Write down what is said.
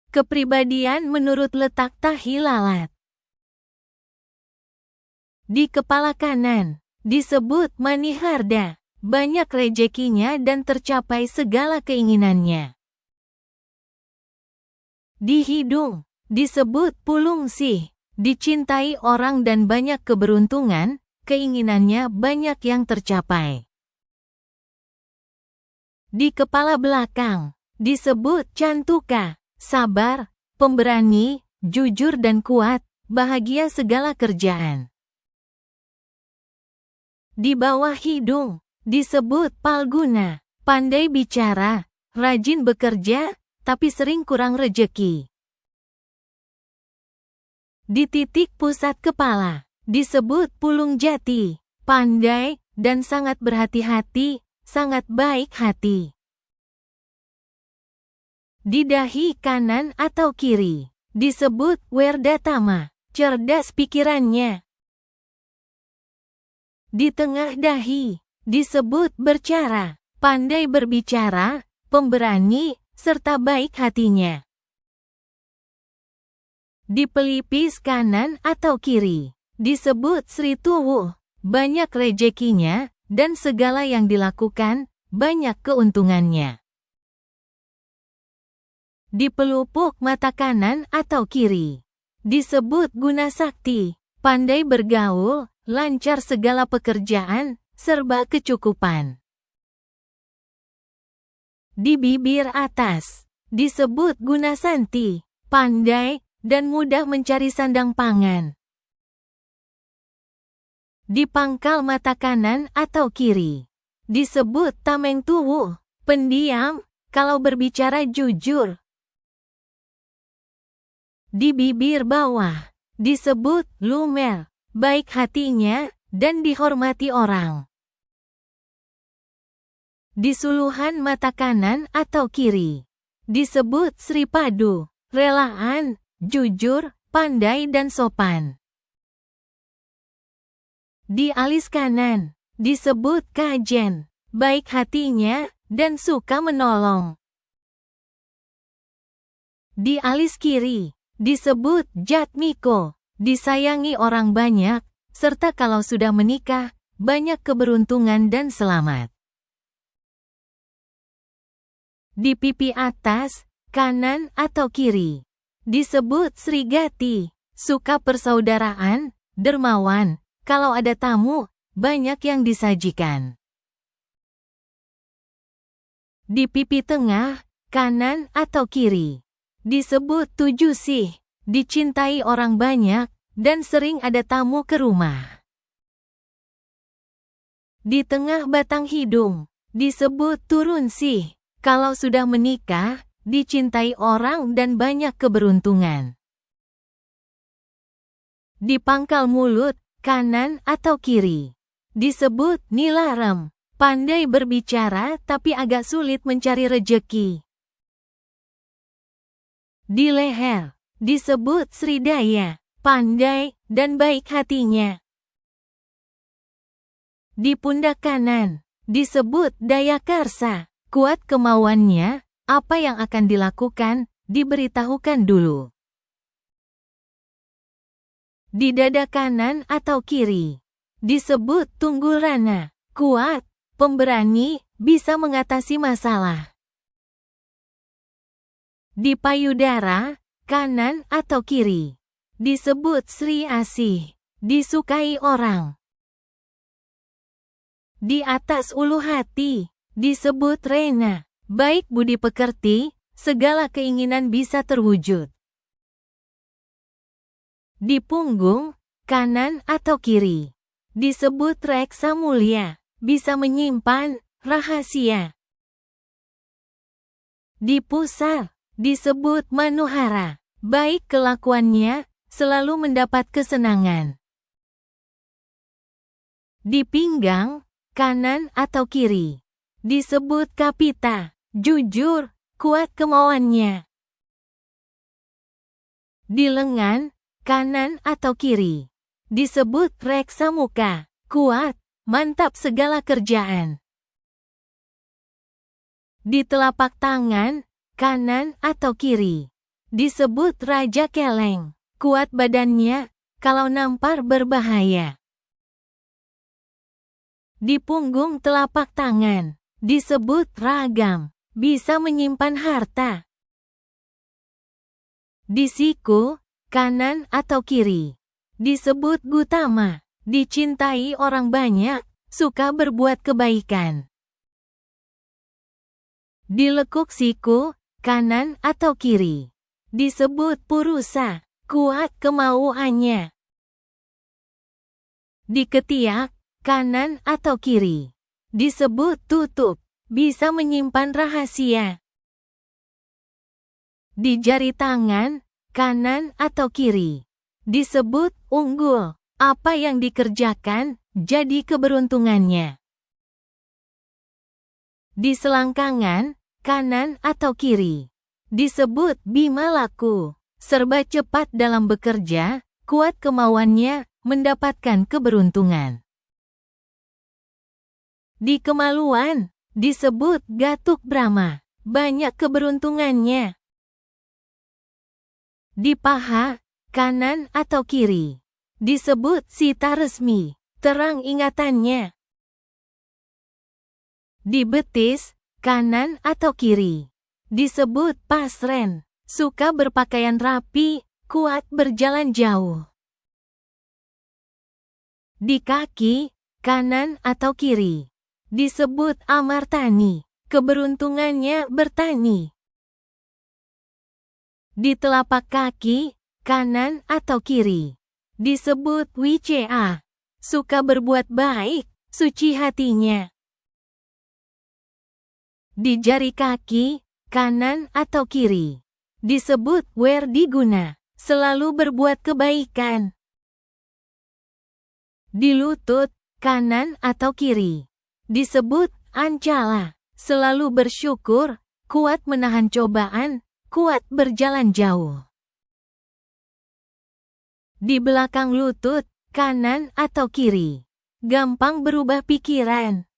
Kepribadian menurut letak tahi lalat. Di kepala kanan, disebut Maniharda, banyak rezekinya dan tercapai segala keinginannya. Di hidung, disebut Pulungsih, dicintai orang dan banyak keberuntungan, keinginannya banyak yang tercapai. Di kepala belakang, disebut Cantuka, sabar, pemberani, jujur dan kuat, bahagia segala kerjaan. Di bawah hidung, disebut Palguna, pandai bicara, rajin bekerja, tapi sering kurang rejeki. Di titik pusat kepala, disebut Pulungjati, pandai, dan sangat berhati-hati, sangat baik hati. Di dahi kanan atau kiri, disebut Werdatama, cerdas pikirannya. Di tengah dahi, disebut Bercara, pandai berbicara, pemberani, serta baik hatinya. Di pelipis kanan atau kiri, disebut Sri Tuwuh, banyak rezekinya, dan segala yang dilakukan, banyak keuntungannya. Di pelupuk mata kanan atau kiri, disebut Gunasakti, pandai bergaul, lancar segala pekerjaan, serba kecukupan. Di bibir atas, disebut Gunasanti, pandai, dan mudah mencari sandang pangan. Di pangkal mata kanan atau kiri, disebut Tameng Tuwuh, pendiam, kalau berbicara jujur. Di bibir bawah, disebut Lumer, baik hatinya, dan dihormati orang. Di suluhan mata kanan atau kiri, disebut Sri Padu, relaan, jujur, pandai dan sopan. Di alis kanan, disebut Kajen, baik hatinya, dan suka menolong. Di alis kiri, disebut Jatmiko, disayangi orang banyak, serta kalau sudah menikah, banyak keberuntungan dan selamat. Di pipi atas, kanan atau kiri, disebut Srigati, suka persaudaraan, dermawan, kalau ada tamu, banyak yang disajikan. Di pipi tengah, kanan atau kiri, disebut Tujusih, dicintai orang banyak, dan sering ada tamu ke rumah. Di tengah batang hidung, disebut Turunsih, kalau sudah menikah, dicintai orang dan banyak keberuntungan. Di pangkal mulut, kanan atau kiri, disebut Nilarem, pandai berbicara tapi agak sulit mencari rejeki. Di leher, disebut Sridaya, pandai, dan baik hatinya. Di pundak kanan, disebut Dayakarsa, kuat kemauannya, apa yang akan dilakukan, diberitahukan dulu. Di dada kanan atau kiri, disebut Tunggulrana, kuat, pemberani, bisa mengatasi masalah. Di payudara, kanan atau kiri, disebut Sri Asih, disukai orang. Di atas ulu hati, disebut Rena, baik budi pekerti, segala keinginan bisa terwujud. Di punggung, kanan atau kiri, disebut Reksa Mulia, bisa menyimpan rahasia. Di pusar, disebut Manuhara, baik kelakuannya, selalu mendapat kesenangan. Di pinggang, kanan atau kiri, disebut Kapita, jujur, kuat kemauannya. Di lengan, kanan atau kiri, disebut Reksa Muka, kuat, mantap segala kerjaan. Di telapak tangan, kanan atau kiri, disebut Raja Keleng. Kuat badannya, kalau nampar berbahaya. Di punggung telapak tangan, disebut Ragam, bisa menyimpan harta. Di siku, kanan atau kiri, disebut Gutama, dicintai orang banyak, suka berbuat kebaikan. Di lekuk siku, kanan atau kiri, disebut Purusa, kuat kemauannya. Di ketiak, kanan atau kiri, disebut tutup, bisa menyimpan rahasia. Di jari tangan, kanan atau kiri, disebut unggul, apa yang dikerjakan, jadi keberuntungannya. Di selangkangan, kanan atau kiri, disebut Bima laku, serba cepat dalam bekerja, kuat kemauannya, mendapatkan keberuntungan. Di kemaluan, disebut Gatuk Brahma, banyak keberuntungannya. Di paha, kanan atau kiri, disebut Sita resmi, terang ingatannya. Di betis, kanan atau kiri, disebut Pasren, suka berpakaian rapi, kuat berjalan jauh. Di kaki, kanan atau kiri, disebut Amartani, keberuntungannya bertani. Di telapak kaki, kanan atau kiri, disebut Wicea, suka berbuat baik, suci hatinya. Di jari kaki, kanan atau kiri, disebut Werdiguna, selalu berbuat kebaikan. Di lutut, kanan atau kiri, disebut Ancala, selalu bersyukur, kuat menahan cobaan, kuat berjalan jauh. Di belakang lutut, kanan atau kiri, gampang berubah pikiran.